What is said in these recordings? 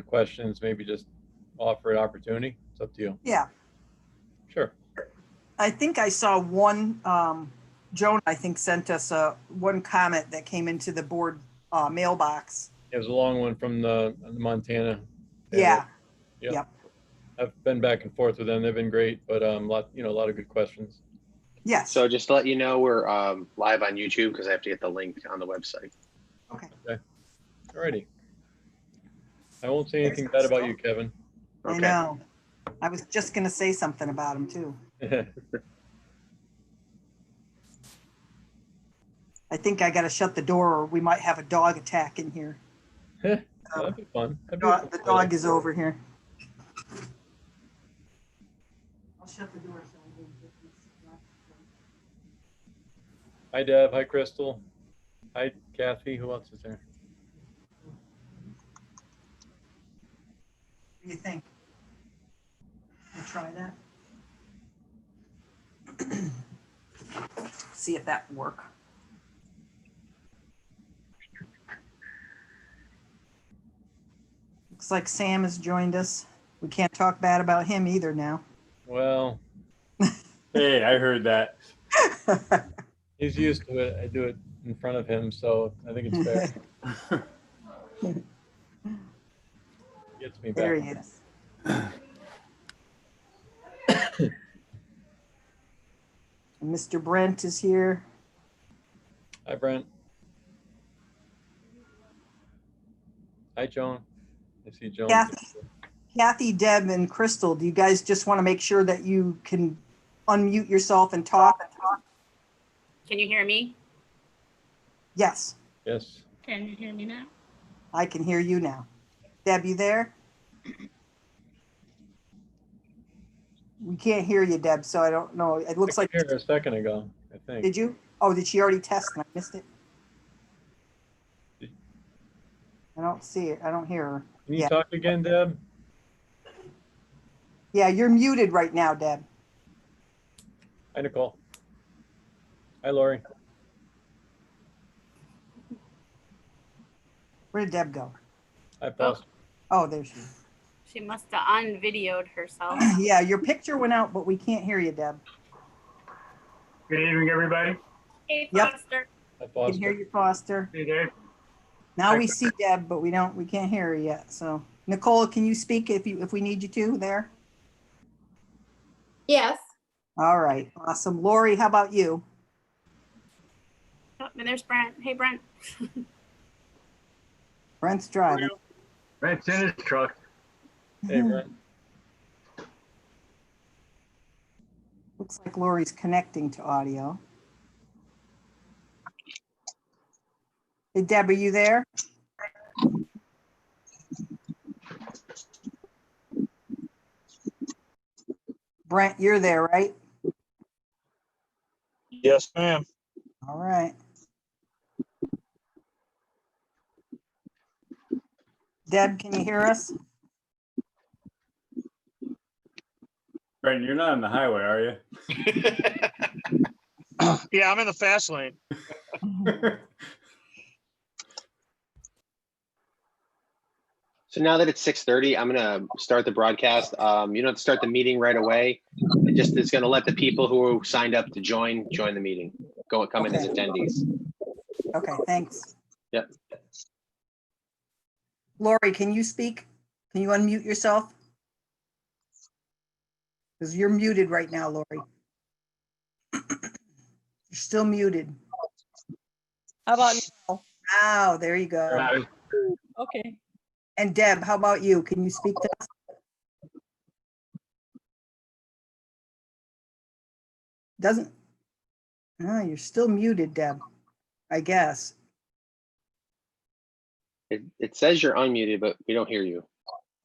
questions, maybe just offer an opportunity. It's up to you. Yeah, Sure. I think I saw one, Joan, I think, sent us one comment that came into the board mailbox. It was a long one from the Montana. Yeah. Yep. Yep. I've been back and forth with them. They've been great, but a lot of good questions. Yes. So just to let you know, we're live on YouTube because I have to get the link on the website. Okay. Alrighty. I won't say anything bad about you, Kevin. I know. I was just going to say something about him too. I think I got to shut the door or we might have a dog attack in here. That'd be fun. The dog is over here. I'll shut the door. Hi, Deb. Hi, Crystal. Hi, Kathy. Who else is there? What do you think? We'll try that. See if that will work. Looks like Sam has joined us. We can't talk bad about him either now. Well, Hey, I heard that. he's used to it. I do it in front of him, so I think it's fair. Gets me back. There he is. Mr. Brent is here. Hi, Brent. Hi, Joan. I see Joan. Kathy, Deb, and Crystal, do you guys just want to make sure that you can unmute yourself and talk? Can you hear me? Yes, Yes. Can you hear me now? I can hear you now. Deb, you there? We can't hear you, Deb, so I don't know. It looks like. Here a second ago, I think. Did you? Oh, did she already test and I missed it? I don't see it. I don't hear her. Can you talk again, Deb? Yeah, you're muted right now, Deb. Hi, Nicole. Hi, Lori. Where did Deb go? Hi, Foster. Oh, there she is. She must have unvideoed herself. Yeah, your picture went out, but we can't hear you, Deb. Good evening, everybody. Hey, Yep. Foster. Hi, We can hear Foster. you, Foster. Hey, Dave. Now we see Deb, but we can't hear her yet. So Nicole, can you speak if we need you to there? Yes. All right, awesome. Lori, how about you? Oh, and there's Brent. Hey, Brent. Brent's driving. Brent's in his truck. Hey, Brent. Looks like Lori's connecting to audio. Hey, Deb, are you there? Brent, you're there, right? Yes, ma'am. All right. Deb, can you hear us? Brent, you're not on the highway, are you? Yeah, I'm in the fast lane. So now that it's 6:30, I'm gonna start the broadcast. You don't have to start the meeting right away. It's gonna let the people who signed up to join the meeting. Come in as attendees. Okay, thanks. Yep. Lori, can you speak? Can you unmute yourself? Because you're muted right now, Lori. You're still muted. How about now? Oh, there you go. Right. Okay. And Deb, how about you? Can you speak to us? Doesn't. No, you're still muted, Deb, I guess. It says you're unmuted, but we don't hear you.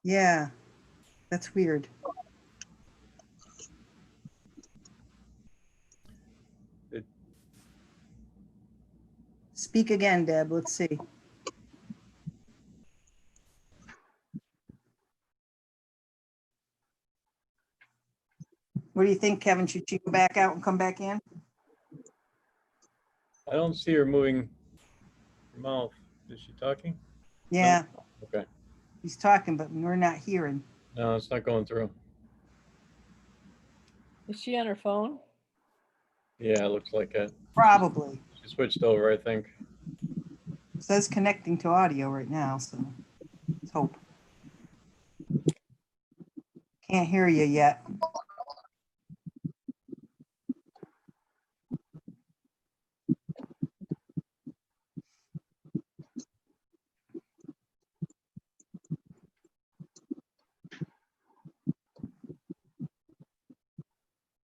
Yeah, that's weird. Speak again, Deb. Let's see. What do you think, Kevin? Should she go back out and come back in? I don't see her moving her mouth. Is she talking? Yeah. Okay. He's talking, but we're not hearing. No, it's not going through. Is she on her phone? Yeah, it looks like it. Probably. She switched over, I think. It says connecting to audio right now, so let's hope. Can't hear you yet.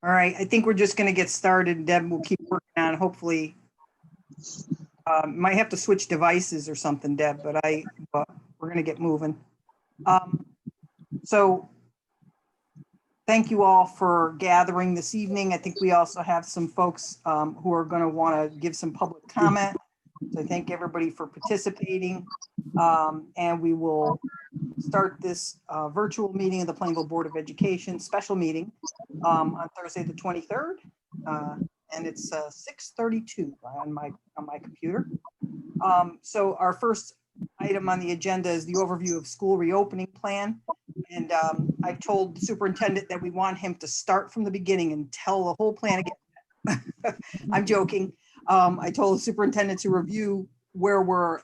All right, I think we're just gonna get started. Deb will keep working on, hopefully. Might have to switch devices or something, Deb, but we're gonna get moving. So thank you all for gathering this evening. I think we also have some folks who are gonna wanna give some public comment. So I thank everybody for participating. And we will start this virtual meeting of the Plainville Board of Education, special meeting on Thursday, the 23rd. And it's 6:32 on my computer. So our first item on the agenda is the overview of school reopening plan. And I've told the superintendent that we want him to start from the beginning and tell the whole plan again. I'm joking. I told the superintendent to review where we're,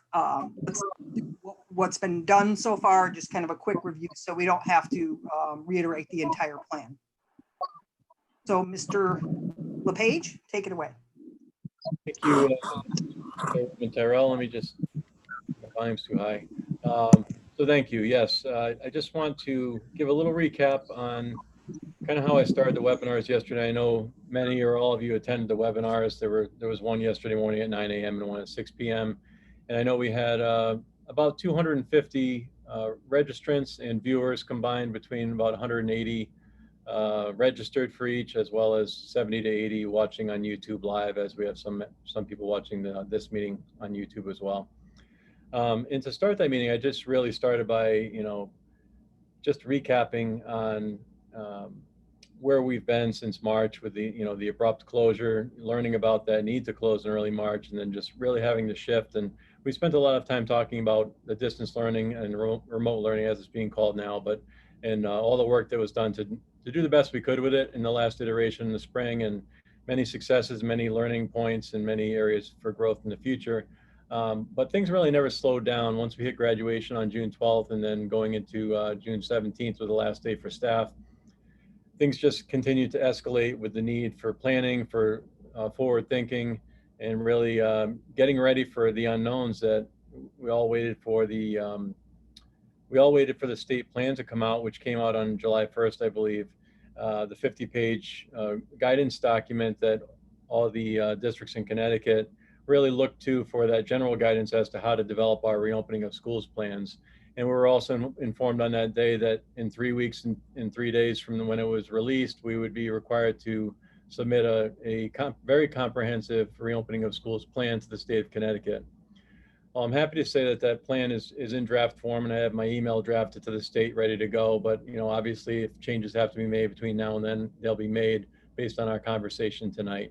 what's been done so far, just kind of a quick review, so we don't have to reiterate the entire plan. So Mr. LePage, take it away. Thank you, Chairwoman Tyrell. Let me just, the volume's too high. So thank you. Yes, I just want to give a little recap on kind of how I started the webinars yesterday. I know many or all of you attended the webinars. There was one yesterday morning at 9 a.m. and one at 6 p.m. And I know we had about 250 registrants and viewers combined, between about 180 registered for each, as well as 70 to 80 watching on YouTube live, as we have some people watching this meeting on YouTube as well. And to start that meeting, I just really started by, just recapping on where we've been since March with the abrupt closure, learning about that need to close in early March, and then just really having to shift. And we spent a lot of time talking about the distance learning and remote learning, as it's being called now, and all the work that was done to do the best we could with it in the last iteration in the spring, and many successes, many learning points, and many areas for growth in the future. But things really never slowed down once we hit graduation on June 12th, and then going into June 17th with the last day for staff. Things just continued to escalate with the need for planning, for forward thinking, and really getting ready for the unknowns that we all waited for. We all waited for the state plan to come out, which came out on July 1st, I believe. The 50-page guidance document that all the districts in Connecticut really looked to for that general guidance as to how to develop our reopening of schools plans. And we were also informed on that day that in 3 weeks and in 3 days from when it was released, we would be required to submit a very comprehensive reopening of schools plan to the state of Connecticut. Well, I'm happy to say that plan is in draft form, and I have my email drafted to the state ready to go. But obviously, if changes have to be made between now and then, they'll be made based on our conversation tonight.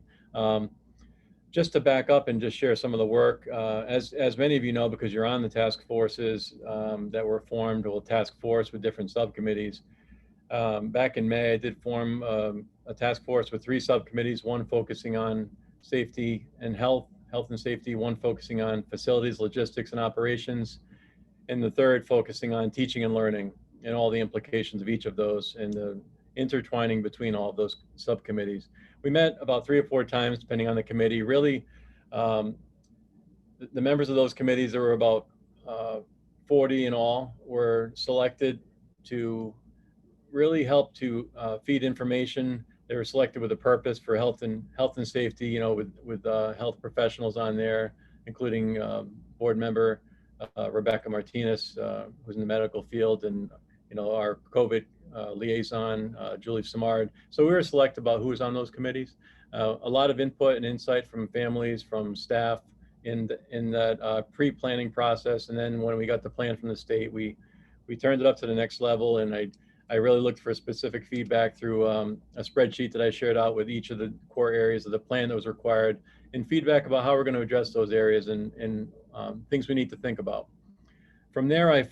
Just to back up and just share some of the work, as many of you know, because you're on the task forces that were formed, or task force with different subcommittees. Back in May, I did form a task force with 3 subcommittees, one focusing on safety and health and safety, one focusing on facilities, logistics, and operations, and the third focusing on teaching and learning and all the implications of each of those and the intertwining between all of those subcommittees. We met about 3 or 4 times, depending on the committee. Really, the members of those committees, there were about 40 in all, were selected to really help to feed information. They were selected with a purpose for health and safety, with health professionals on there, including board member Rebecca Martinez, who's in the medical field, and our COVID liaison, Julie Samard. So we were selected about who was on those committees. A lot of input and insight from families, from staff in that pre-planning process. And then when we got the plan from the state, we turned it up to the next level. And I really looked for specific feedback through a spreadsheet that I shared out with each of the core areas of the plan that was required, and feedback about how we're going to address those areas and things we need to think about. From there, I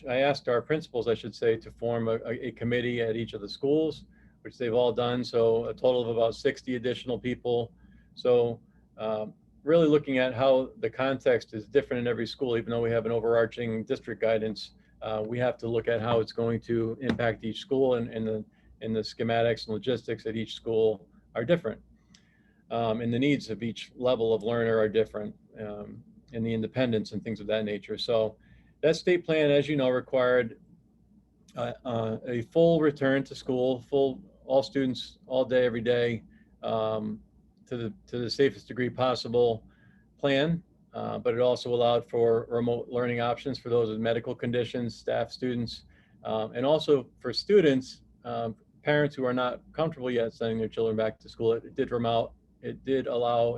asked our principals, I should say, to form a committee at each of the schools, which they've all done. So a total of about 60 additional people. So really looking at how the context is different in every school, even though we have an overarching district guidance, we have to look at how it's going to impact each school, and the schematics and logistics at each school are different. And the needs of each level of learner are different, and the independence and things of that nature. So that state plan, as you know, required a full return to school, all students, all day, every day, to the safest degree possible plan. But it also allowed for remote learning options for those with medical conditions, staff, students, and also for students, parents who are not comfortable yet sending their children back to school. It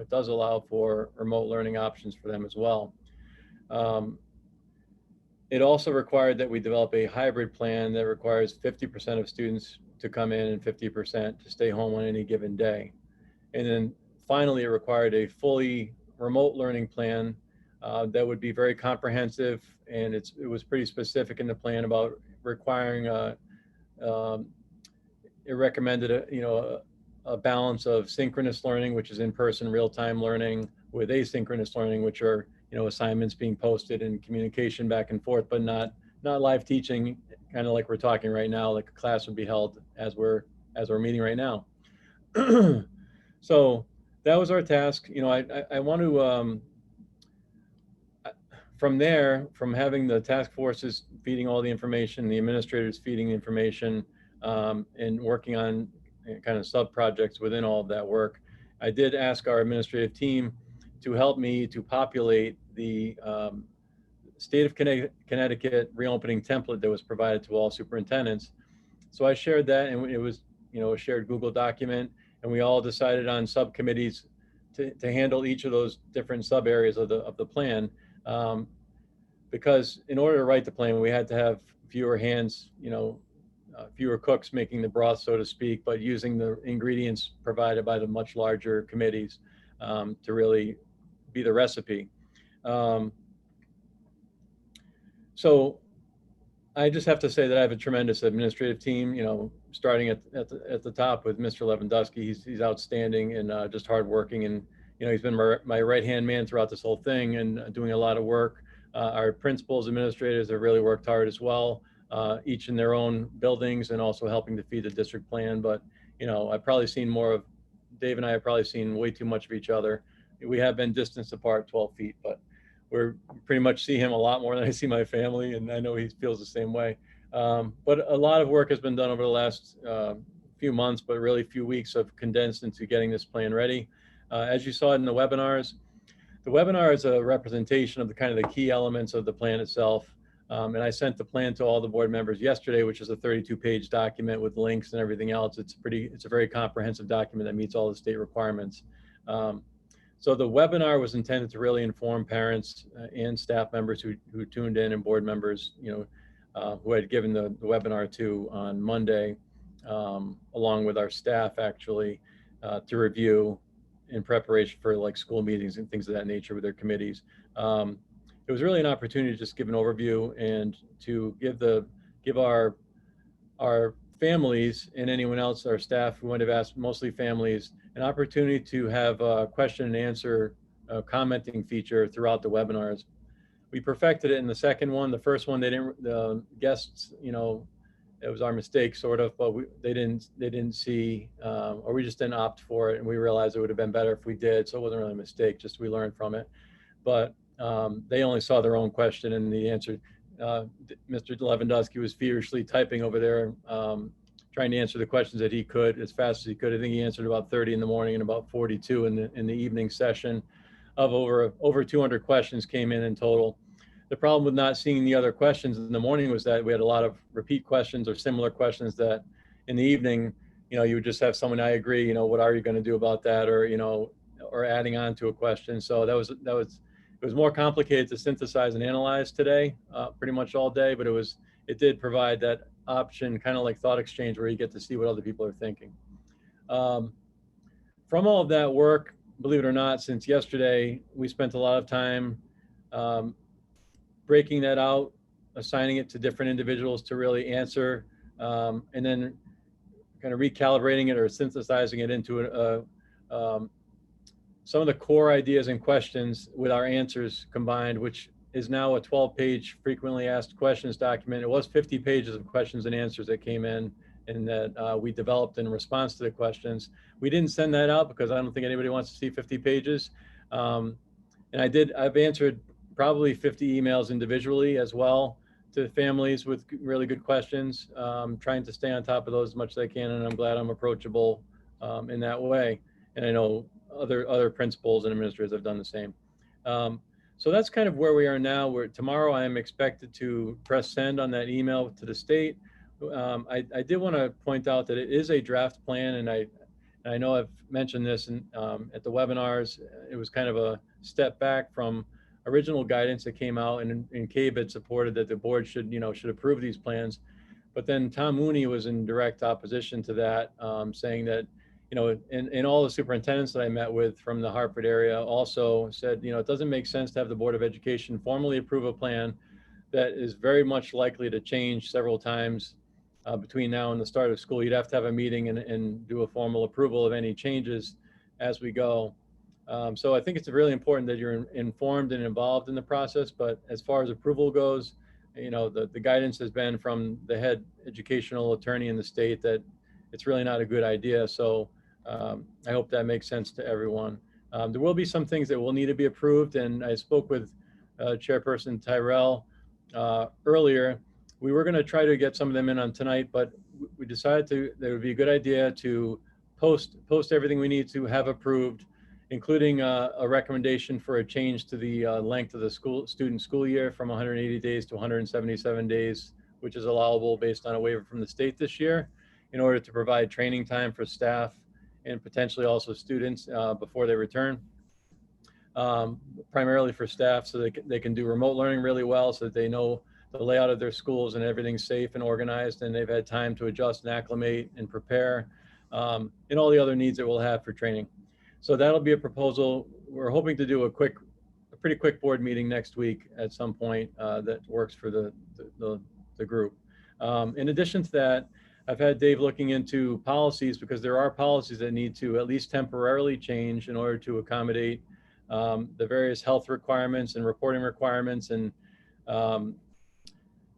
does allow for remote learning options for them as well. It also required that we develop a hybrid plan that requires 50% of students to come in and 50% to stay home on any given day. And then finally, it required a fully remote learning plan that would be very comprehensive, and it was pretty specific in the plan about requiring it recommended a balance of synchronous learning, which is in-person real-time learning, with asynchronous learning, which are assignments being posted and communication back and forth, but not live teaching, kind of like we're talking right now, like a class would be held as we're meeting right now. So that was our task. I want to, from there, from having the task forces feeding all the information, the administrators feeding the information, and working on kind of sub projects within all of that work, I did ask our administrative team to help me to populate the state of Connecticut reopening template that was provided to all superintendents. So I shared that, and it was a shared Google document, and we all decided on subcommittees to handle each of those different sub areas of the plan, because in order to write the plan, we had to have fewer hands, fewer cooks making the broth, so to speak, but using the ingredients provided by the much larger committees to really be the recipe. So I just have to say that I have a tremendous administrative team, starting at the top with Mr. Lewandowski. He's outstanding and just hardworking, and he's been my right-hand man throughout this whole thing and doing a lot of work. Our principals, administrators have really worked hard as well, each in their own buildings, and also helping to feed the district plan. But I've probably seen more of Dave, and I have probably seen way too much of each other. We have been distanced apart 12 feet, but we're pretty much see him a lot more than I see my family, and I know he feels the same way. But a lot of work has been done over the last few months, but really few weeks of condensed into getting this plan ready. As you saw in the webinar is a representation of the kind of the key elements of the plan itself. And I sent the plan to all the board members yesterday, which is a 32-page document with links and everything else. It's a very comprehensive document that meets all the state requirements. So the webinar was intended to really inform parents and staff members who tuned in, and board members, who had given the webinar to on Monday, along with our staff actually, to review in preparation for like school meetings and things of that nature with their committees. It was really an opportunity to just give an overview and to give our families and anyone else, our staff who might have asked, mostly families, an opportunity to have a question and answer commenting feature throughout the webinars. We perfected it in the second one. The first one, the guests, it was our mistake sort of, but they didn't see, or we just didn't opt for it. And we realized it would have been better if we did. So it wasn't really a mistake, just we learned from it. But they only saw their own question and the answer. Mr. Lewandowski was feverishly typing over there, trying to answer the questions that he could as fast as he could. I think he answered about 30 in the morning and about 42 in the evening session. Of over 200 questions came in total. The problem with not seeing the other questions in the morning was that we had a lot of repeat questions or similar questions that in the evening, you would just have someone, I agree, what are you going to do about that? Or, or adding on to a question. So it was more complicated to synthesize and analyze today, pretty much all day, but it did provide that option, kind of like thought exchange, where you get to see what other people are thinking. From all of that work, believe it or not, since yesterday, we spent a lot of time breaking that out assigning it to different individuals to really answer, and then kind of recalibrating it or synthesizing it into some of the core ideas and questions with our answers combined, which is now a 12-page frequently asked questions document. It was 50 pages of questions and answers that came in and that we developed in response to the questions. We didn't send that out because I don't think anybody wants to see 50 pages. And I've answered probably 50 emails individually as well to families with really good questions, trying to stay on top of those as much as I can. And I'm glad I'm approachable in that way. And I know other principals and administrators have done the same. So that's kind of where we are now. Tomorrow I am expected to press send on that email to the state. I did want to point out that it is a draft plan, and I know I've mentioned this at the webinars. It was kind of a step back from original guidance that came out, and CABE had supported that the board should approve these plans. But then Tom Mooney was in direct opposition to that, saying that, and all the superintendents that I met with from the Hartford area also said, it doesn't make sense to have the Board of Education formally approve a plan that is very much likely to change several times between now and the start of school. You'd have to have a meeting and do a formal approval of any changes as we go. So I think it's really important that you're informed and involved in the process. But as far as approval goes, the guidance has been from the head educational attorney in the state that it's really not a good idea. So I hope that makes sense to everyone. There will be some things that will need to be approved. And I spoke with Chairperson Tyrell earlier. We were going to try to get some of them in on tonight, but we decided that it would be a good idea to post everything we need to have approved, including a recommendation for a change to the length of the student school year from 180 days to 177 days, which is allowable based on a waiver from the state this year, in order to provide training time for staff and potentially also students before they return. Primarily for staff, so they can do remote learning really well, so that they know the layout of their schools and everything's safe and organized, and they've had time to adjust and acclimate and prepare, and all the other needs that we'll have for training. So that'll be a proposal. We're hoping to do a pretty quick board meeting next week at some point that works for the group. In addition to that, I've had Dave looking into policies, because there are policies that need to at least temporarily change in order to accommodate the various health requirements and reporting requirements, and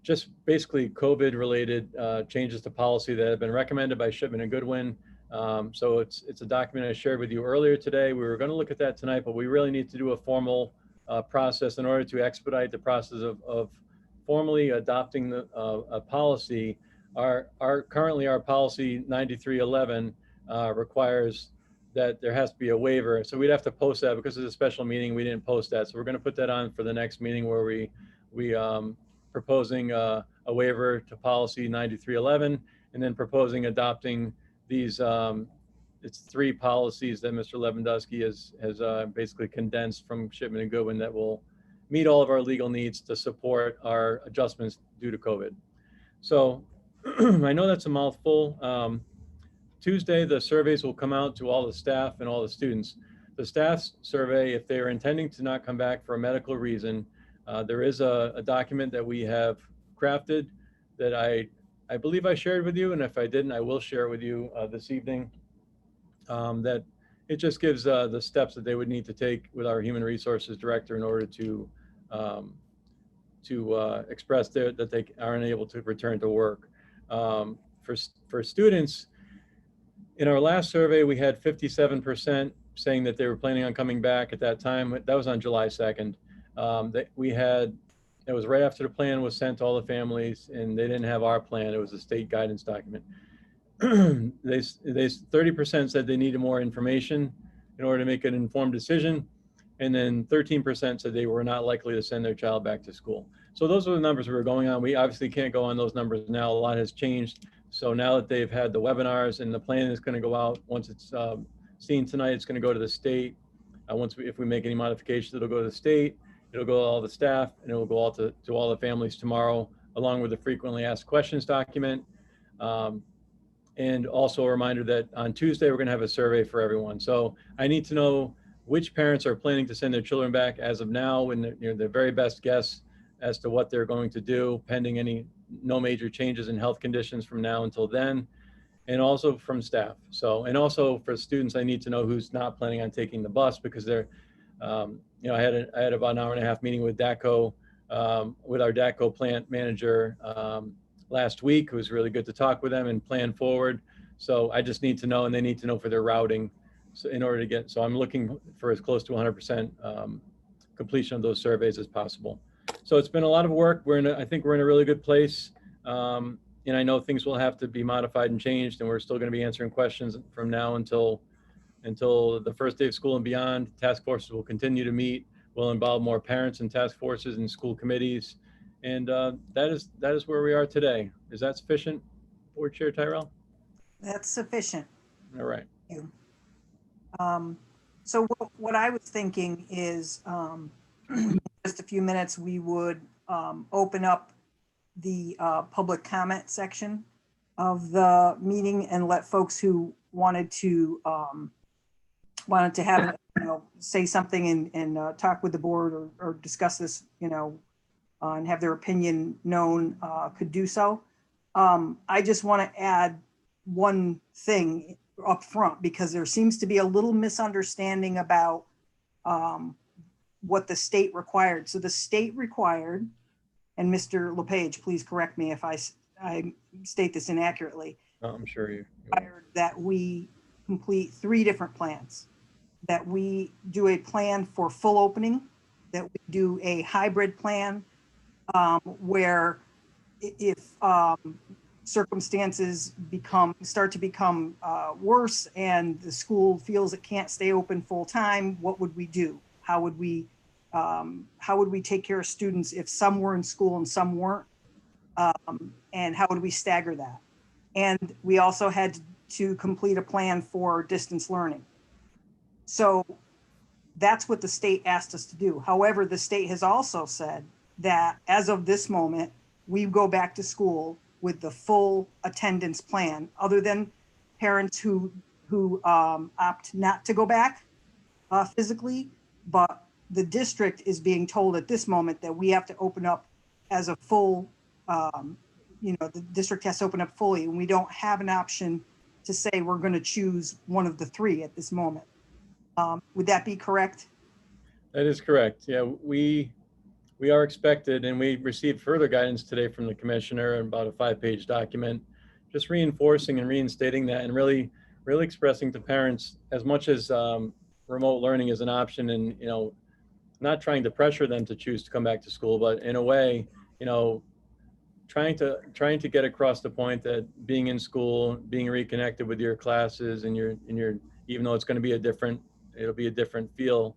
just basically COVID related changes to policy that have been recommended by Shipman and Goodwin. So it's a document I shared with you earlier today. We were going to look at that tonight, but we really need to do a formal process in order to expedite the process of formally adopting a policy. Currently our policy 9311 requires that there has to be a waiver. So we'd have to post that because it's a special meeting. We didn't post that. So we're going to put that on for the next meeting, where we proposing a waiver to policy 9311, and then proposing adopting these, it's 3 policies that Mr. Lewandowski has basically condensed from Shipman and Goodwin that will meet all of our legal needs to support our adjustments due to COVID. So I know that's a mouthful. Tuesday, the surveys will come out to all the staff and all the students. The staff's survey, if they are intending to not come back for a medical reason, there is a document that we have crafted that I believe I shared with you, and if I didn't, I will share it with you this evening. That it just gives the steps that they would need to take with our human resources director in order to express that they are unable to return to work. For students, in our last survey, we had 57% saying that they were planning on coming back at that time. That was on July 2nd. It was right after the plan was sent to all the families, and they didn't have our plan. It was a state guidance document. They 30% said they needed more information in order to make an informed decision. And then 13% said they were not likely to send their child back to school. So those are the numbers we were going on. We obviously can't go on those numbers now. A lot has changed. So now that they've had the webinars and the plan is going to go out, once it's seen tonight, it's going to go to the state. If we make any modifications, it'll go to the state, it'll go to all the staff, and it will go out to all the families tomorrow, along with the frequently asked questions document. And also a reminder that on Tuesday, we're going to have a survey for everyone. So I need to know which parents are planning to send their children back as of now, and their very best guess as to what they're going to do pending no major changes in health conditions from now until then, and also from staff. So, and also for students, I need to know who's not planning on taking the bus, because they're, I had about an hour and a half meeting with DACO, with our DACO plant manager last week. It was really good to talk with them and plan forward. So I just need to know, and they need to know for their routing. So in order to get, so I'm looking for as close to 100% completion of those surveys as possible. So it's been a lot of work. I think we're in a really good place. And I know things will have to be modified and changed, and we're still going to be answering questions from now until the first day of school and beyond. Task forces will continue to meet. We'll involve more parents in task forces and school committees. And that is where we are today. Is that sufficient, Board Chair Tyrell? That's sufficient. All right. Thank you. So what I was thinking is in just a few minutes, we would open up the public comment section of the meeting and let folks who wanted to have, say something and talk with the board or discuss this, and have their opinion known, could do so. I just want to add one thing up front, because there seems to be a little misunderstanding about what the state required. So the state required, and Mr. LePage, please correct me if I state this inaccurately, I'm sure you. required that we complete 3 different plans, that we do a plan for full opening, that we do a hybrid plan where if circumstances start to become worse and the school feels it can't stay open full time, what would we do? How would we take care of students if some were in school and some weren't? And how would we stagger that? And we also had to complete a plan for distance learning. So that's what the state asked us to do. However, the state has also said that as of this moment, we go back to school with the full attendance plan, other than parents who opt not to go back physically. But the district is being told at this moment that we have to open up as a full, the district has to open up fully, and we don't have an option to say we're going to choose one of the 3 at this moment. Would that be correct? That is correct. Yeah, we are expected, and we received further guidance today from the commissioner, about a 5-page document, just reinforcing and reinstating that, and really expressing to parents, as much as remote learning is an option, and not trying to pressure them to choose to come back to school, but in a way, trying to get across the point that being in school, being reconnected with your classes and your even though it's going to be it'll be a different feel.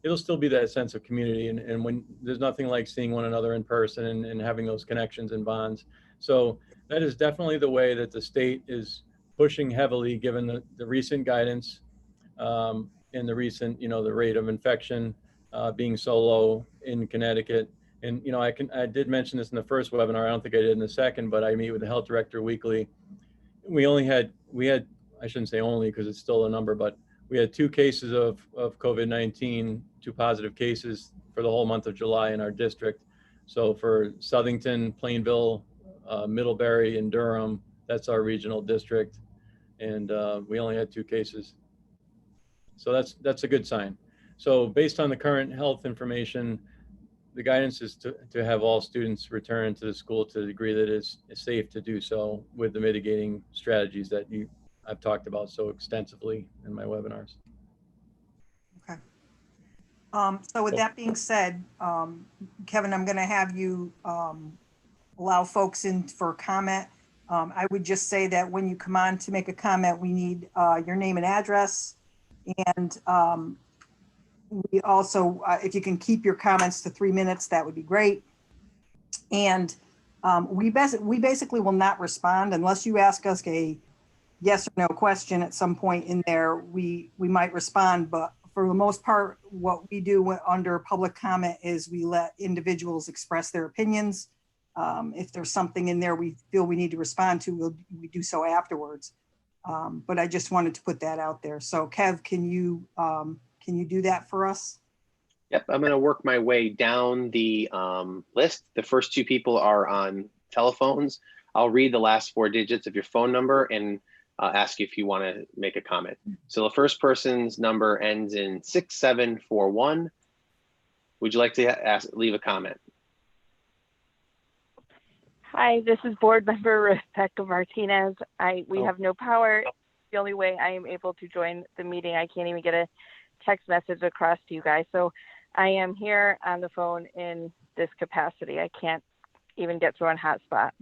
It'll still be that sense of community, and when there's nothing like seeing one another in person and having those connections and bonds. So that is definitely the way that the state is pushing heavily, given the recent guidance and the recent, the rate of infection being so low in Connecticut. And, I did mention this in the first webinar. I don't think I did in the second, but I meet with the health director weekly. We had, I shouldn't say only, because it's still a number, but we had 2 cases of COVID-19, 2 positive cases for the whole month of July in our district. So for Southington, Plainville, Middlebury, and Durham, that's our regional district. And we only had 2 cases. So that's a good sign. So based on the current health information, the guidance is to have all students return to the school to the degree that it's safe to do so, with the mitigating strategies that I've talked about so extensively in my webinars. Okay. So with that being said, Kevin, I'm going to have you allow folks in for comment. I would just say that when you come on to make a comment, we need your name and address. And we also, if you can keep your comments to 3 minutes, that would be great. And we basically will not respond unless you ask us a yes or no question at some point in there. We might respond, but for the most part, what we do under public comment is we let individuals express their opinions. If there's something in there we feel we need to respond to, we do so afterwards. But I just wanted to put that out there. So Kev, can you do that for us? Yep, I'm gonna work my way down the list. The first two people are on telephones. I'll read the last four digits of your phone number and ask you if you want to make a comment. So the first person's number ends in 6741. Would you like to leave a comment? Hi, this is board member Rebecca Martinez. We Oh. have no power. The only way I am able to join the meeting, I can't even get a text message across to you guys. So I am here on the phone in this capacity. I can't even get through on hotspot.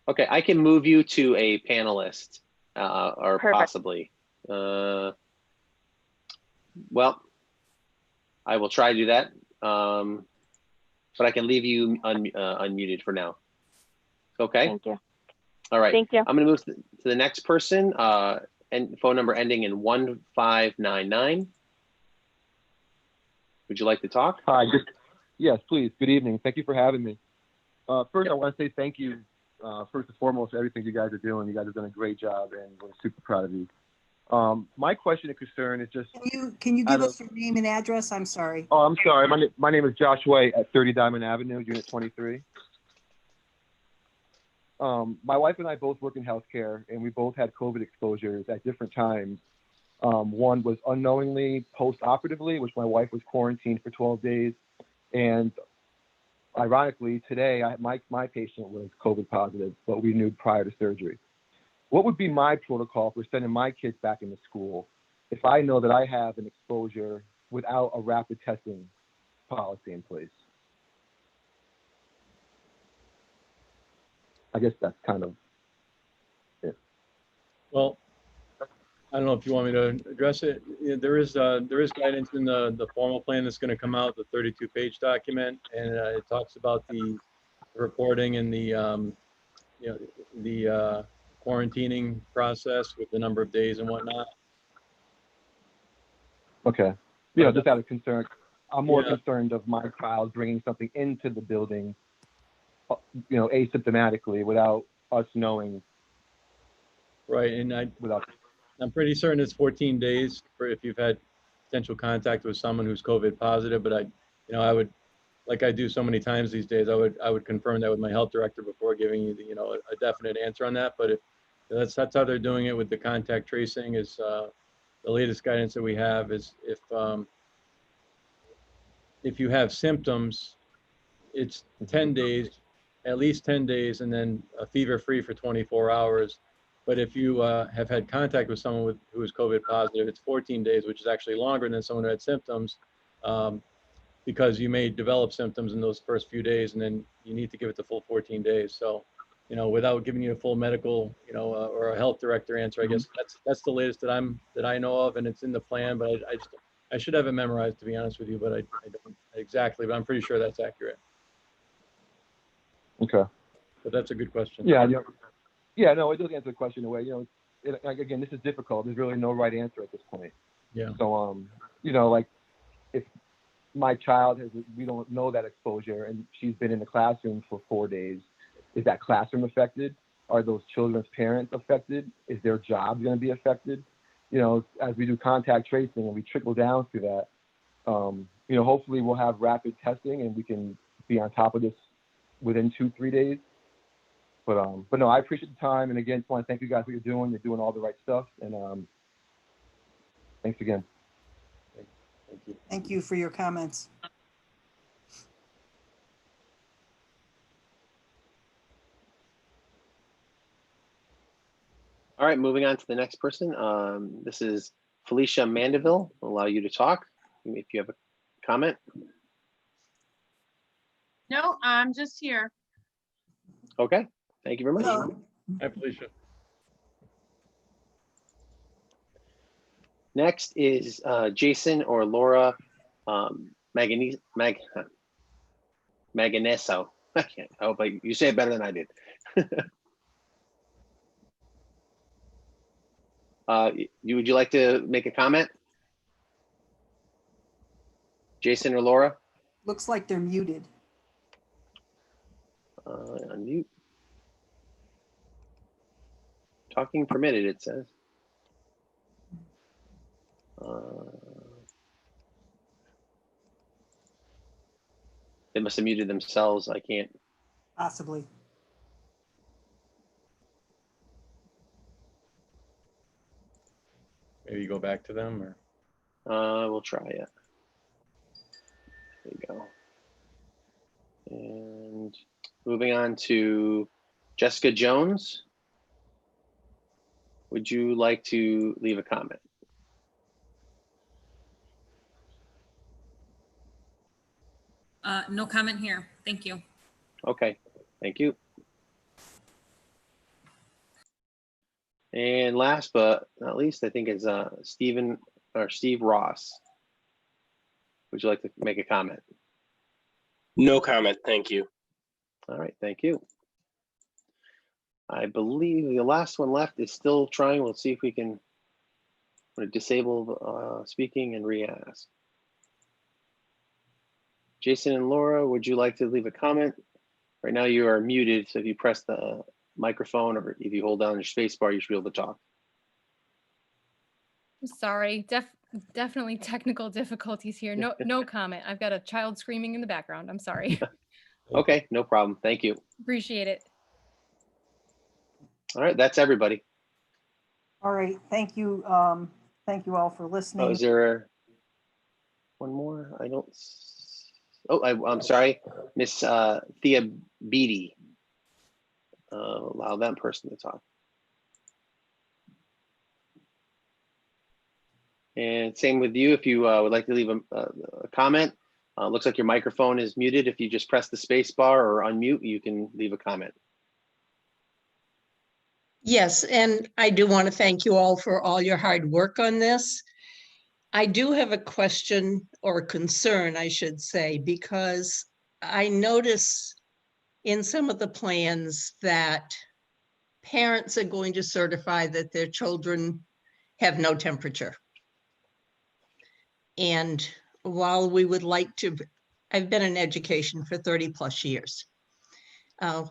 Okay, I can move you to a panelist or Perfect. possibly. Well, I will try to do that, but I can leave you unmuted for now. Okay. Thank you. All right. Thank you. I'm going to move to the next person and phone number ending in 1599. Would you like to talk? Hi. Yes, please. Good evening. Thank you for having me. First, I want to say thank you, first and foremost, for everything you guys are doing. You guys have done a great job, and we're super proud of you. My question and concern is just... Can you give us your name and address? I'm sorry. Oh, I'm sorry. My name is Josh Way at 30 Diamond Avenue, Unit 23. My wife and I both work in healthcare, and we both had COVID exposures at different times. One was unknowingly post-operatively, which my wife was quarantined for 12 days. And ironically, today, my patient was COVID positive, but we knew prior to surgery. What would be my protocol for sending my kids back into school if I know that I have an exposure without a rapid testing policy in place? I guess that's kind of it. Well, I don't know if you want me to address it. There is guidance in the formal plan that's going to come out, the 32-page document, and it talks about the reporting and the quarantining process with the number of days and whatnot. Okay. Yeah, just out of concern. I'm more concerned of my child bringing something into the building, asymptomatically without us knowing. Right, and I'm pretty certain it's 14 days for if you've had potential contact with someone who's COVID positive. But I would, like I do so many times these days, I would confirm that with my health director before giving you a definite answer on that. But if that's how they're doing it with the contact tracing. Is the latest guidance that we have is if you have symptoms, it's 10 days, at least 10 days, and then fever-free for 24 hours. But if you have had contact with someone who is COVID positive, it's 14 days, which is actually longer than someone who had symptoms, because you may develop symptoms in those first few days, and then you need to give it the full 14 days. So, without giving you a full medical, or a health director answer, I guess that's the latest that I know of, and it's in the plan. But I should have it memorized, to be honest with you, but I don't exactly. But I'm pretty sure that's accurate. Okay. But that's a good question. Yeah, no, it does answer the question in a way. Again, this is difficult. There's really no right answer at this point. Yeah. So, like if my child we don't know that exposure, and she's been in the classroom for 4 days, is that classroom affected? Are those children's parents affected? Is their job going to be affected? As we do contact tracing and we trickle down through that, hopefully we'll have rapid testing and we can be on top of this within 2-3 days. But no, I appreciate the time. And again, just want to thank you guys for what you're doing. You're doing all the right stuff. And thanks again. Thank you. Thank you for your comments. All right, moving on to the next person. This is Felicia Mandeville. I'll allow you to talk if you have a comment. No, I'm just here. Okay, thank you very much. Hello. Hi, Felicia. Next is Jason or Laura Maganeso. I hope you say it better than I did. Would you like to make a comment? Jason or Laura? Looks like they're muted. Unmute. Talking permitted, it says. They must have muted themselves. I can't. Possibly. Maybe you go back to them or? We'll try it. There you go. And moving on to Jessica Jones. Would you like to leave a comment? No comment here. Thank you. Okay, thank you. And last but not least, I think is Steve Ross. Would you like to make a comment? No comment, thank you. All right, thank you. I believe the last one left is still trying. We'll see if we can disable speaking and re-ask. Jason and Laura, would you like to leave a comment? Right now you are muted, so if you press the microphone or if you hold down your space bar, you should be able to talk. Sorry, definitely technical difficulties here. No comment. I've got a child screaming in the background. I'm sorry. Okay, no problem. Thank you. Appreciate it. All right, that's everybody. All right, thank you. Thank you all for listening. Oh, is there one more? I don't. Oh, I'm sorry, Miss Thea Beatty. Allow that person to talk. And same with you, if you would like to leave a comment. Looks like your microphone is muted. If you just press the space bar or unmute, you can leave a comment. Yes, and I do want to thank you all for all your hard work on this. I do have a question or a concern, I should say, because I notice in some of the plans that parents are going to certify that their children have no temperature. And while we would like to, I've been in education for 30 plus years.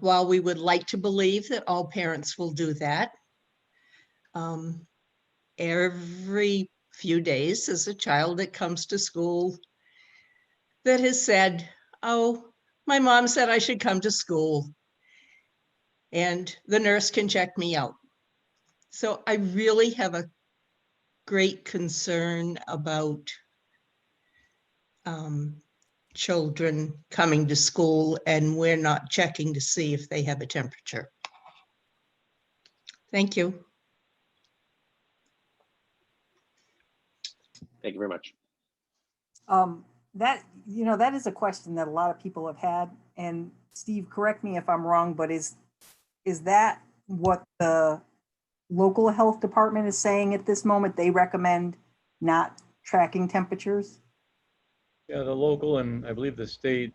While we would like to believe that all parents will do that, every few days there's a child that comes to school that has said, oh, my mom said I should come to school and the nurse can check me out. So I really have a great concern about children coming to school and we're not checking to see if they have a temperature. Thank you. Thank you very much. That is a question that a lot of people have had. And Steve, correct me if I'm wrong, but is that what the local health department is saying at this moment? They recommend not tracking temperatures? Yeah, the local and I believe the state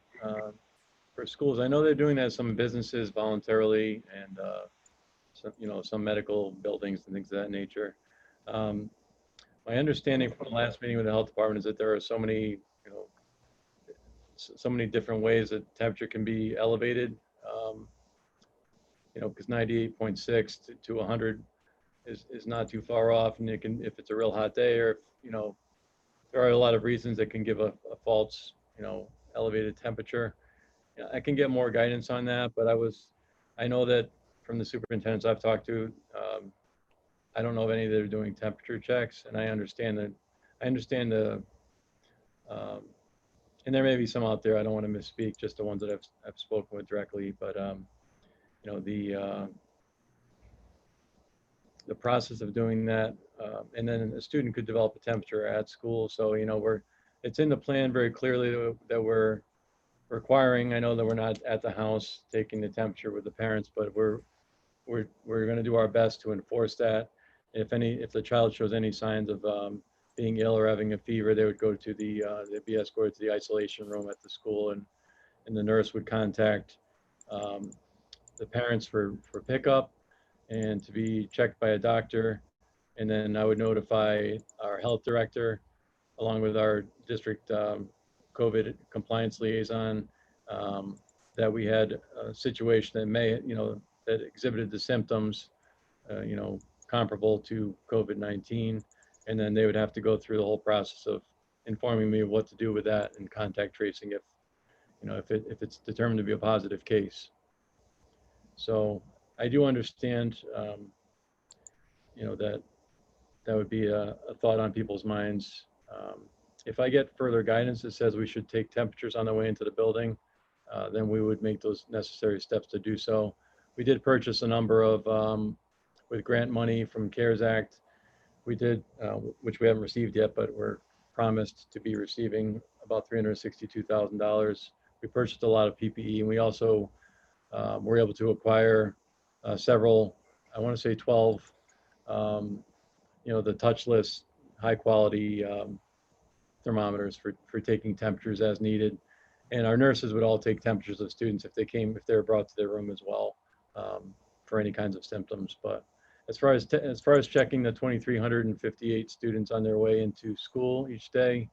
for schools. I know they're doing that at some businesses voluntarily and some medical buildings and things of that nature. My understanding from the last meeting with the health department is that there are so many different ways that temperature can be elevated. Because 98.6 to 100 is not too far off, and it can, if it's a real hot day, or if there are a lot of reasons that can give a false elevated temperature. I can get more guidance on that, but I know that from the superintendents I've talked to, I don't know of any that are doing temperature checks, and I understand the, and there may be some out there, I don't want to misspeak, just the ones that I've spoken with directly, but the process of doing that, and then a student could develop a temperature at school. So, it's in the plan very clearly that we're requiring. I know that we're not at the house taking the temperature with the parents, but we're going to do our best to enforce that. If the child shows any signs of being ill or having a fever, they would go to they'd be escorted to the isolation room at the school, and the nurse would contact the parents for pickup and to be checked by a doctor. And then I would notify our health director along with our district COVID compliance liaison that we had a situation that that exhibited the symptoms, comparable to COVID-19. And then they would have to go through the whole process of informing me of what to do with that and contact tracing if it's determined to be a positive case. So I do understand, that would be a thought on people's minds. If I get further guidance that says we should take temperatures on the way into the building, then we would make those necessary steps to do so. We did purchase a number of, with grant money from CARES Act, we did, which we haven't received yet, but we're promised to be receiving about $362,000. We purchased a lot of PPE, and we also were able to acquire several, I want to say 12, the touchless, high quality thermometers for taking temperatures as needed. And our nurses would all take temperatures of students if they were brought to their room as well, for any kinds of symptoms. But as far as checking the 2,358 students on their way into school each day,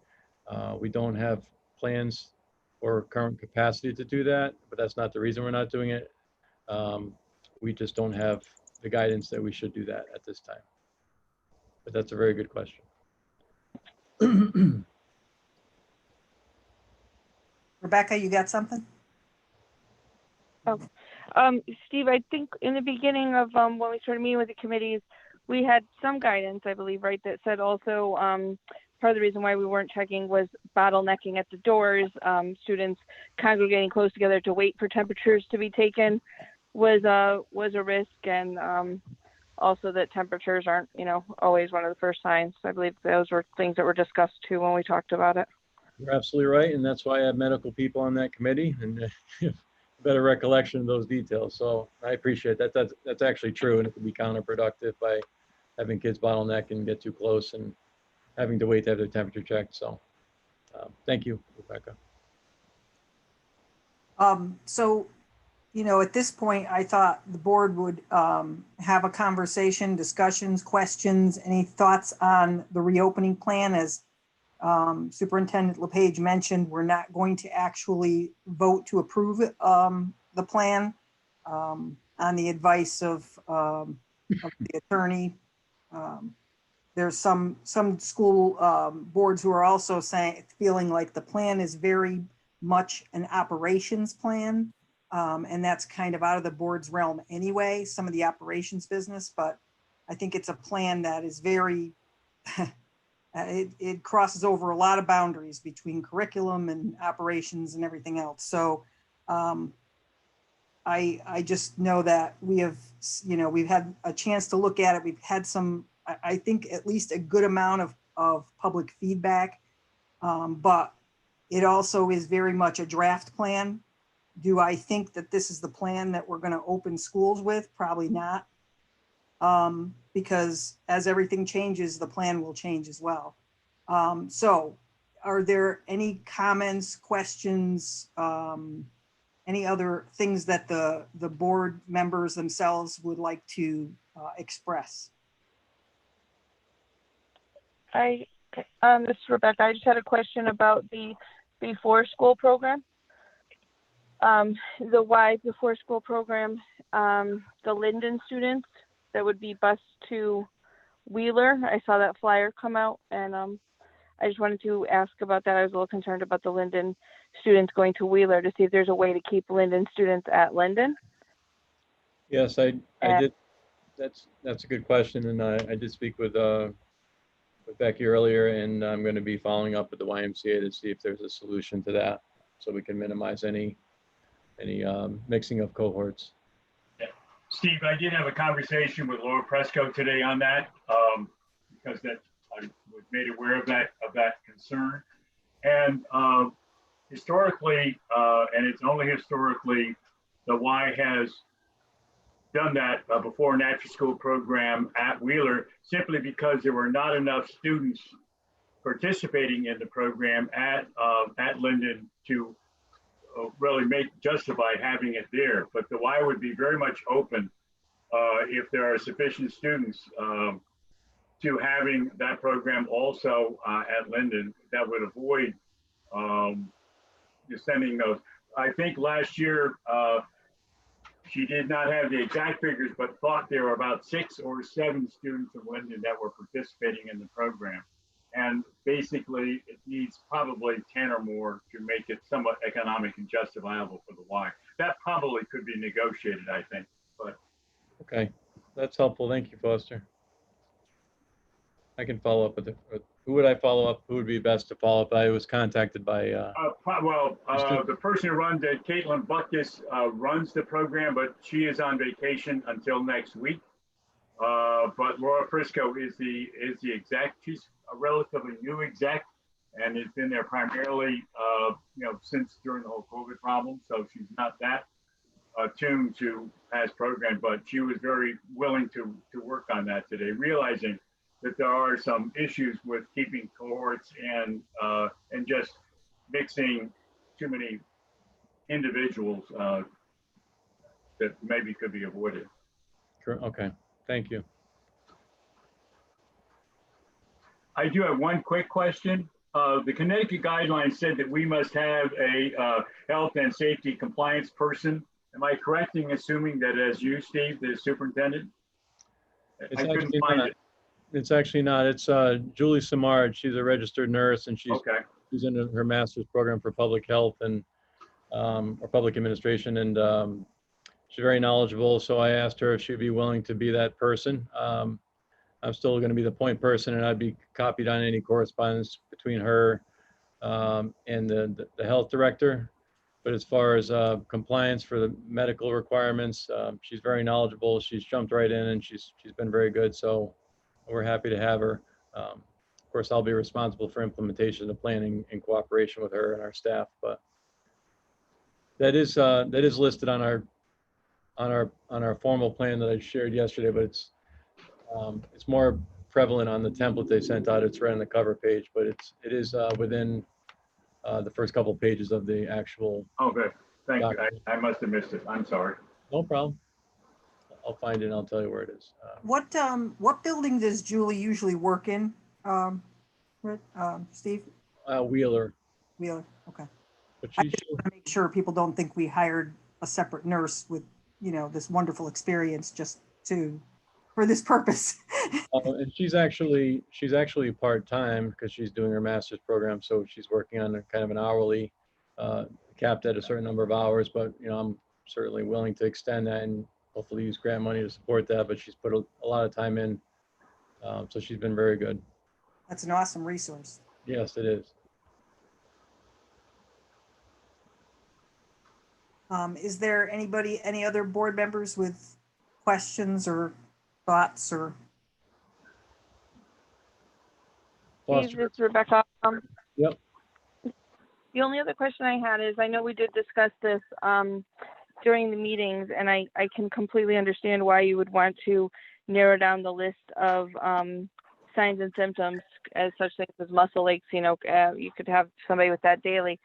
we don't have plans or current capacity to do that, but that's not the reason we're not doing it. We just don't have the guidance that we should do that at this time. But that's a very good question. Rebecca, you got something? Steve, I think in the beginning of when we started meeting with the committees, we had some guidance, I believe, right, that said also part of the reason why we weren't checking was bottlenecking at the doors, students congregating close together to wait for temperatures to be taken was a risk, and also that temperatures aren't, always one of the first signs. I believe those were things that were discussed too when we talked about it. You're absolutely right, and that's why I have medical people on that committee and better recollection of those details. So I appreciate that. That's actually true, and it can be counterproductive by having kids bottleneck and get too close and having to wait to have their temperature checked. So thank you, Rebecca. So, at this point, I thought the board would have a conversation, discussions, questions, any thoughts on the reopening plan. As Superintendent LePage mentioned, we're not going to actually vote to approve the plan on the advice of the attorney. There's some school boards who are also feeling like the plan is very much an operations plan. And that's kind of out of the board's realm anyway, some of the operations business, but I think it's a plan that is very, it crosses over a lot of boundaries between curriculum and operations and everything else. So I just know that we've had a chance to look at it. We've had some, I think at least a good amount of public feedback, but it also is very much a draft plan. Do I think that this is the plan that we're going to open schools with? Probably not. Because as everything changes, the plan will change as well. So are there any comments, questions, any other things that the board members themselves would like to express? This is Rebecca. I just had a question about the before school program. The Y before school program, the Linden students that would be bused to Wheeler. I saw that flyer come out, and I just wanted to ask about that. I was a little concerned about the Linden students going to Wheeler, to see if there's a way to keep Linden students at Linden. Yes, I did. That's a good question, and I did speak with Becky earlier, and I'm going to be following up with the YMCA to see if there's a solution to that, so we can minimize any mixing of cohorts. Yeah. Steve, I did have a conversation with Laura Presco today on that, because I was made aware of that concern. And historically, and it's only historically, the Y has done that before an after school program at Wheeler, simply because there were not enough students participating in the program at Linden to really justify having it there. But the Y would be very much open if there are sufficient students to having that program also at Linden. That would avoid sending those. I think last year she did not have the exact figures, but thought there were about 6 or 7 students of Linden that were participating in the program. And basically, it needs probably 10 or more to make it somewhat economic and justifiable for the Y. That probably could be negotiated, I think, but Okay, that's helpful. Thank you, Foster. I can follow up with it. Who would I follow up? Who would be best to follow up? I was contacted by, the person who runs it, Caitlin Buckus, runs the program, but she is on vacation until next week. But Laura Frisco is the exec. She's a relatively new exec and has been there primarily, since during the whole COVID problem. So she's not that attuned to past program, but she was very willing to work on that today, realizing that there are some issues with keeping cohorts and just mixing too many individuals that maybe could be avoided. sure, okay, thank you. I do have one quick question. The Connecticut guidelines said that we must have a health and safety compliance person. Am I correct in assuming that as you, Steve, the superintendent? I couldn't find it. It's actually not. It's Julie Samard. She's a registered nurse, and she's in her master's program for public health and or public administration, and she's very knowledgeable. So I asked her if she'd be willing to be that person. I'm still going to be the point person, and I'd be copied on any correspondence between her and the health director. But as far as compliance for the medical requirements, she's very knowledgeable. She's jumped right in, and she's been very good. So we're happy to have her. Of course, I'll be responsible for implementation of the planning in cooperation with her and our staff. But that is listed on our formal plan that I shared yesterday. But it's more prevalent on the template they sent out. It's right on the cover page, but it is within the first couple of pages of the actual. Okay, thank you. I must have missed it. I'm sorry. No problem. I'll find it and I'll tell you where it is. What building does Julie usually work in? Steve? Wheeler. Wheeler, okay. But I just want to make sure people don't think we hired a separate nurse with, this wonderful experience just for this purpose. And she's actually part-time because she's doing her master's program. So she's working on a kind of an hourly, capped at a certain number of hours, but I'm certainly willing to extend that and hopefully use grant money to support that, but she's put a lot of time in. So she's been very good. That's an awesome resource. Yes, it is. Is there any other board members with questions or thoughts or? Steve, it's Rebecca. Yep. The only other question I had is, I know we did discuss this during the meetings, and I can completely understand why you would want to narrow down the list of signs and symptoms as such things as muscle aches. You could have somebody with that daily,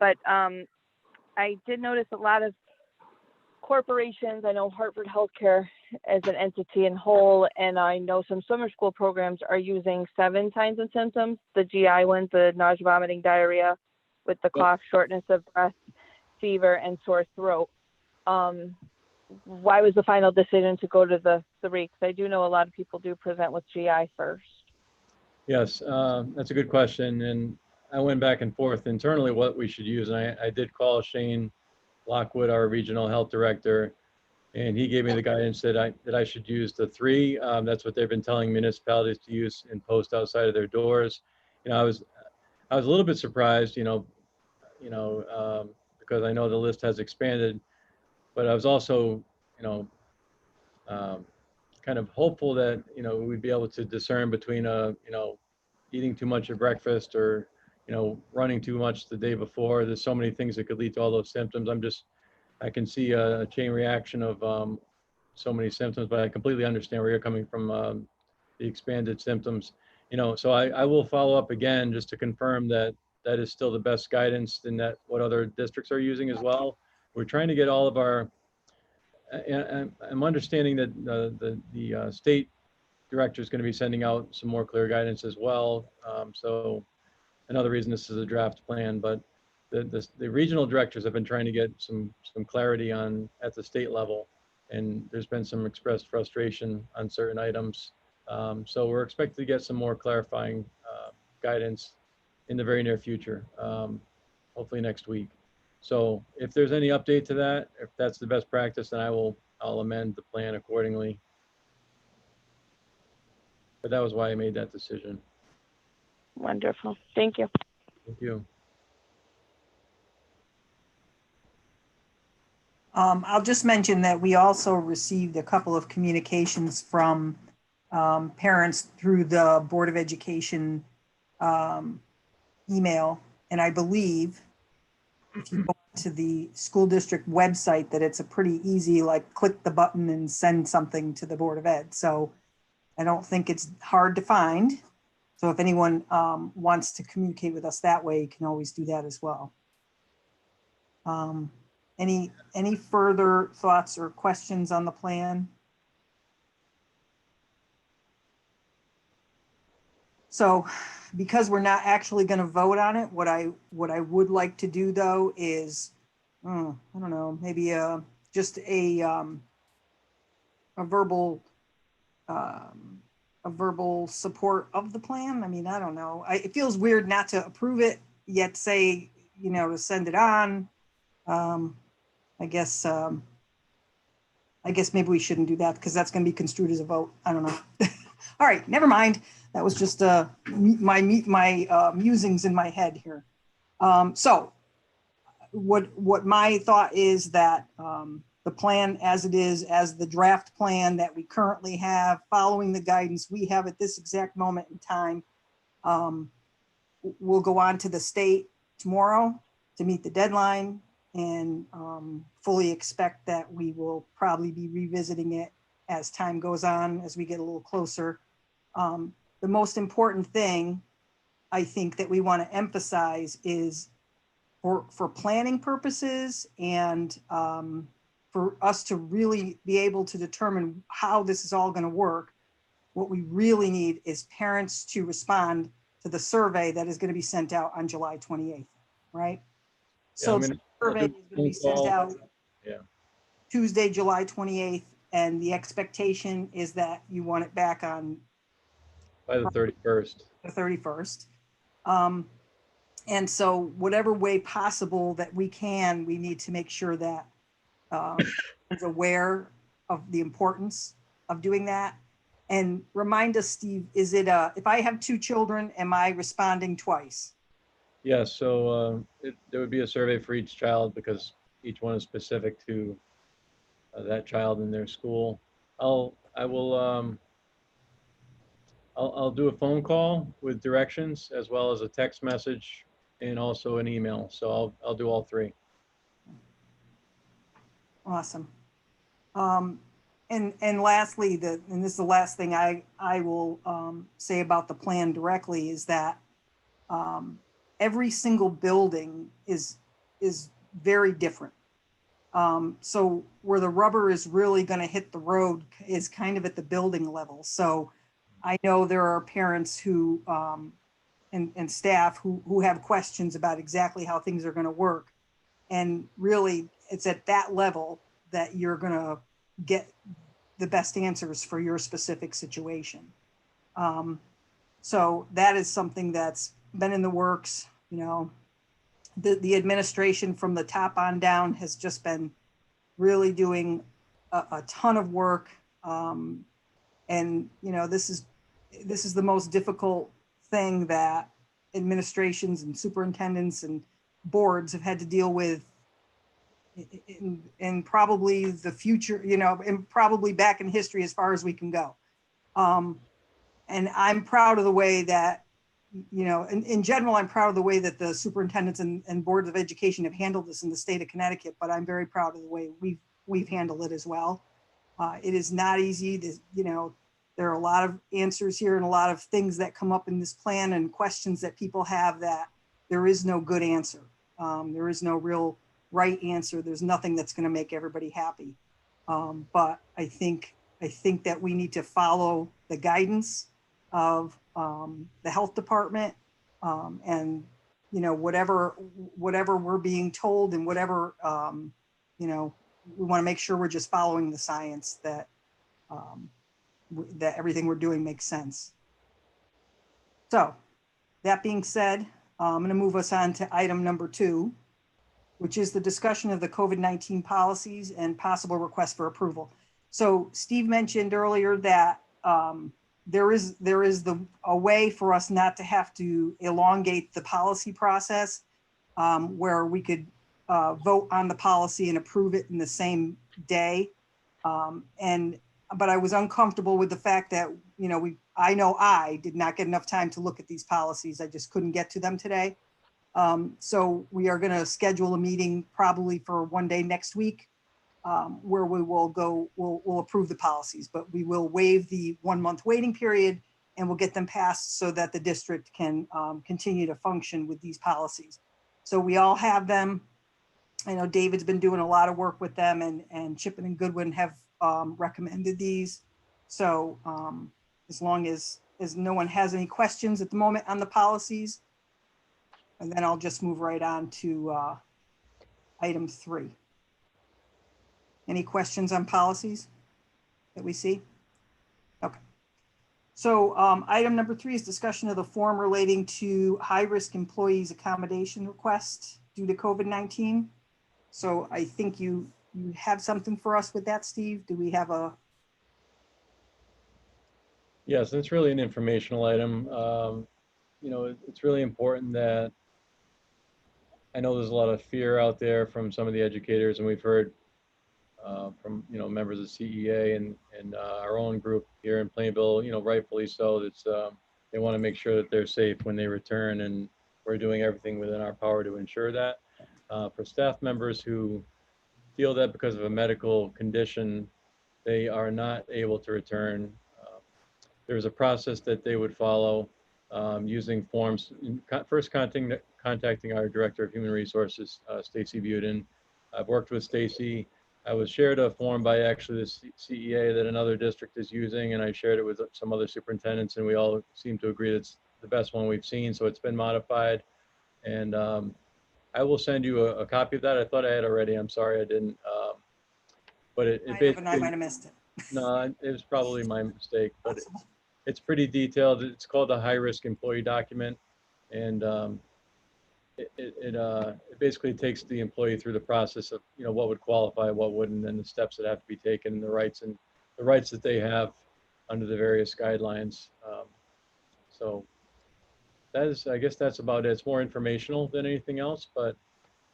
but I did notice a lot of corporations. I know Hartford Healthcare as an entity in whole, and I know some summer school programs are using 7 signs and symptoms, the GI ones, the nausea, vomiting, diarrhea, with the cough, shortness of breath, fever, and sore throat. Why was the final decision to go to the 3? Because I do know a lot of people do present with GI first. Yes, that's a good question. And I went back and forth internally what we should use. And I did call Shane Lockwood, our regional health director, and he gave me the guidance that I should use the 3. That's what they've been telling municipalities to use and post outside of their doors. I was a little bit surprised, because I know the list has expanded, but I was also, kind of hopeful that, we'd be able to discern between, eating too much at breakfast or, running too much the day before. There's so many things that could lead to all those symptoms. I can see a chain reaction of so many symptoms, but I completely understand where you're coming from, the expanded symptoms. So I will follow up again just to confirm that that is still the best guidance and that what other districts are using as well. We're trying to get all of our, and I'm understanding that the state director is going to be sending out some more clear guidance as well. So another reason this is a draft plan, but the regional directors have been trying to get some clarity at the state level, and there's been some expressed frustration on certain items. So we're expected to get some more clarifying guidance in the very near future, hopefully next week. So if there's any update to that, if that's the best practice, then I'll amend the plan accordingly. But that was why I made that decision. Wonderful. Thank you. Thank you. I'll just mention that we also received a couple of communications from parents through the Board of Education email. And I believe if you go to the school district website, that it's a pretty easy, like click the button and send something to the Board of Ed. So I don't think it's hard to find. So if anyone wants to communicate with us that way, you can always do that as well. Any further thoughts or questions on the plan? So because we're not actually going to vote on it, what I would like to do though is, I don't know, maybe just a verbal support of the plan. I mean, I don't know. It feels weird not to approve it yet say, you know, to send it on. I guess maybe we shouldn't do that because that's going to be construed as a vote. I don't know. All right, never mind. That was just my musings in my head here. So what my thought is that the plan as it is, as the draft plan that we currently have, following the guidance we have at this exact moment in time, we'll go on to the state tomorrow to meet the deadline, and fully expect that we will probably be revisiting it as time goes on, as we get a little closer. The most important thing I think that we want to emphasize is for planning purposes and for us to really be able to determine how this is all going to work, what we really need is parents to respond to the survey that is going to be sent out on July 28th, right? So the survey is going to be sent out Tuesday, July 28th, and the expectation is that you want it back on by the 31st. The 31st. And so whatever way possible that we can, we need to make sure that is aware of the importance of doing that. And remind us, Steve, is it if I have 2 children, am I responding twice? Yes, so there would be a survey for each child because each one is specific to that child in their school. I'll do a phone call with directions as well as a text message and also an email. So I'll do all 3. Awesome. And lastly, and this is the last thing I will say about the plan directly, is that every single building is very different. So where the rubber is really going to hit the road is kind of at the building level. So I know there are parents who and staff who have questions about exactly how things are going to work. And really, it's at that level that you're going to get the best answers for your specific situation. So that is something that's been in the works. You know, the administration from the top on down has just been really doing a ton of work. And, you know, this is the most difficult thing that administrations and superintendents and boards have had to deal with in probably the future, you know, and probably back in history as far as we can go. And I'm proud of the way that, you know, in general, I'm proud of the way that the superintendents and boards of education have handled this in the state of Connecticut, but I'm very proud of the way we've handled it as well. It is not easy to, you know, there are a lot of answers here and a lot of things that come up in this plan and questions that people have that there is no good answer. There is no real right answer. There's nothing that's going to make everybody happy. But I think that we need to follow the guidance of the health department and, you know, whatever we're being told and whatever, you know, we want to make sure we're just following the science, that that everything we're doing makes sense. So That being said, I'm going to move us on to item number 2, which is the discussion of the COVID-19 policies and possible requests for approval. So Steve mentioned earlier that there is a way for us not to have to elongate the policy process, where we could vote on the policy and approve it in the same day. But I was uncomfortable with the fact that, I know I did not get enough time to look at these policies. I just couldn't get to them today. So we are going to schedule a meeting probably for one day next week, where we'll approve the policies, but we will waive the 1-month waiting period and we'll get them passed so that the district can continue to function with these policies. So we all have them. I know David's been doing a lot of work with them, and Chipman and Goodwin have recommended these. So as long as no one has any questions at the moment on the policies, and then I'll just move right on to item 3. Any questions on policies that we see? Okay. So item number 3 is discussion of the form relating to high-risk employees accommodation request due to COVID-19. So I think you have something for us with that, Steve. Do we have a? Yes, it's really an informational item. It's really important that, I know there's a lot of fear out there from some of the educators, and we've heard from members of CEA and our own group here in Plainville, rightfully so. That's they want to make sure that they're safe when they return, and we're doing everything within our power to ensure that. For staff members who feel that because of a medical condition they are not able to return, there's a process that they would follow using forms. First contacting our Director of Human Resources, Stacy Buden. I've worked with Stacy. I was shared a form by actually the CEA that another district is using, and I shared it with some other superintendents, and we all seem to agree that's the best one we've seen. So it's been modified, and I will send you a copy of that. I thought I had already. I'm sorry I didn't. But I might have missed it. No, it was probably my mistake, but it's pretty detailed. It's called the high-risk employee document, and it basically takes the employee through the process of what would qualify, what wouldn't, and the steps that have to be taken, the rights that they have under the various guidelines. So I guess that's about it. It's more informational than anything else, but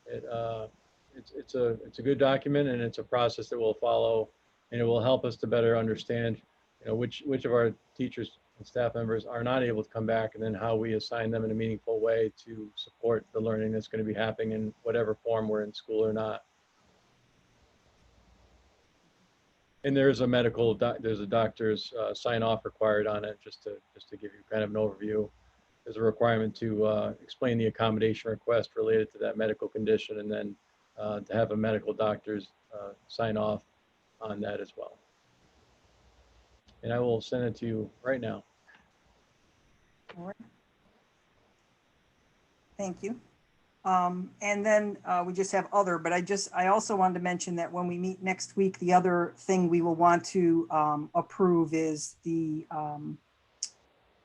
it's a good document, and it's a process that we'll follow, and it will help us to better understand which of our teachers and staff members are not able to come back, and then how we assign them in a meaningful way to support the learning that's going to be happening in whatever form we're in school or not. And there's a doctor's sign off required on it, just to give you kind of an overview. There's a requirement to explain the accommodation request related to that medical condition, and then to have a medical doctor's sign off on that as well. And I will send it to you right now. All right. Thank you. And then we just have other, but I also wanted to mention that when we meet next week, the other thing we will want to approve is the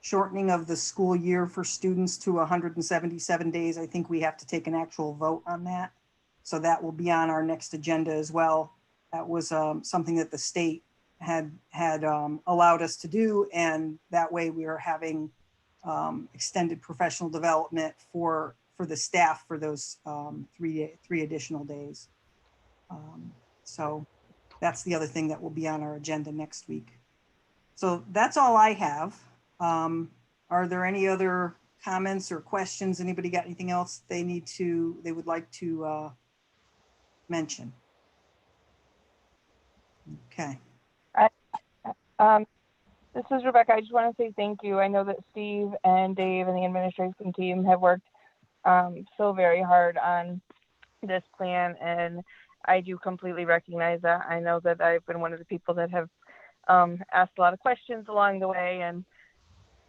shortening of the school year for students to 177 days. I think we have to take an actual vote on that. So that will be on our next agenda as well. That was something that the state had allowed us to do, and that way we are having extended professional development for the staff for those three additional days. So that's the other thing that will be on our agenda next week. So that's all I have. Are there any other comments or questions? Anybody got anything else they would like to mention? Okay. This is Rebecca. I just want to say thank you. I know that Steve and Dave and the administration team have worked so very hard on this plan, and I do completely recognize that. I know that I've been one of the people that have asked a lot of questions along the way, and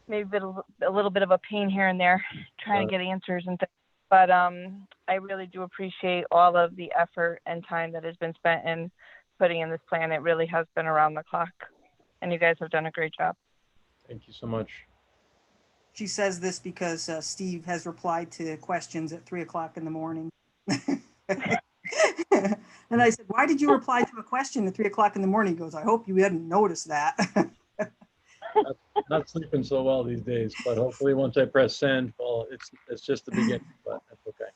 maybe been a little bit of a pain here and there trying to get answers and things. But I really do appreciate all of the effort and time that has been spent in putting in this plan. It really has been around the clock, and you guys have done a great job. Thank you so much. She says this because Steve has replied to questions at 3:00 in the morning. And I said, why did you reply to a question at 3:00 in the morning? He goes, I hope you hadn't noticed that. Not sleeping so well these days, but hopefully once I press send, well, it's just the beginning, but that's okay.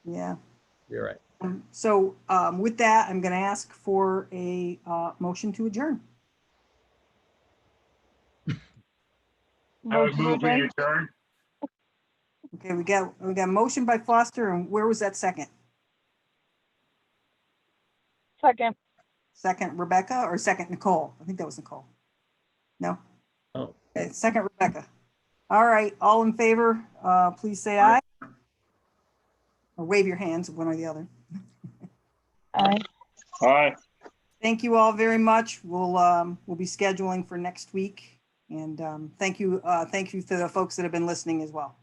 Yeah. You're right. So with that, I'm going to ask for a motion to adjourn. I would move we adjourn. Okay, we got a motion by Foster, and where was that second? Second. Second Rebecca or second Nicole? I think that was Nicole. No? Oh, Okay, second Rebecca. All right, all in favor, please say aye. Or wave your hands, one or the other. Aye. Aye. Thank you all very much. We'll be scheduling for next week. And thank you to the folks that have been listening as well.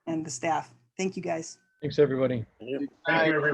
And the staff. Thank you, guys. thanks, everybody. Thank you, everybody.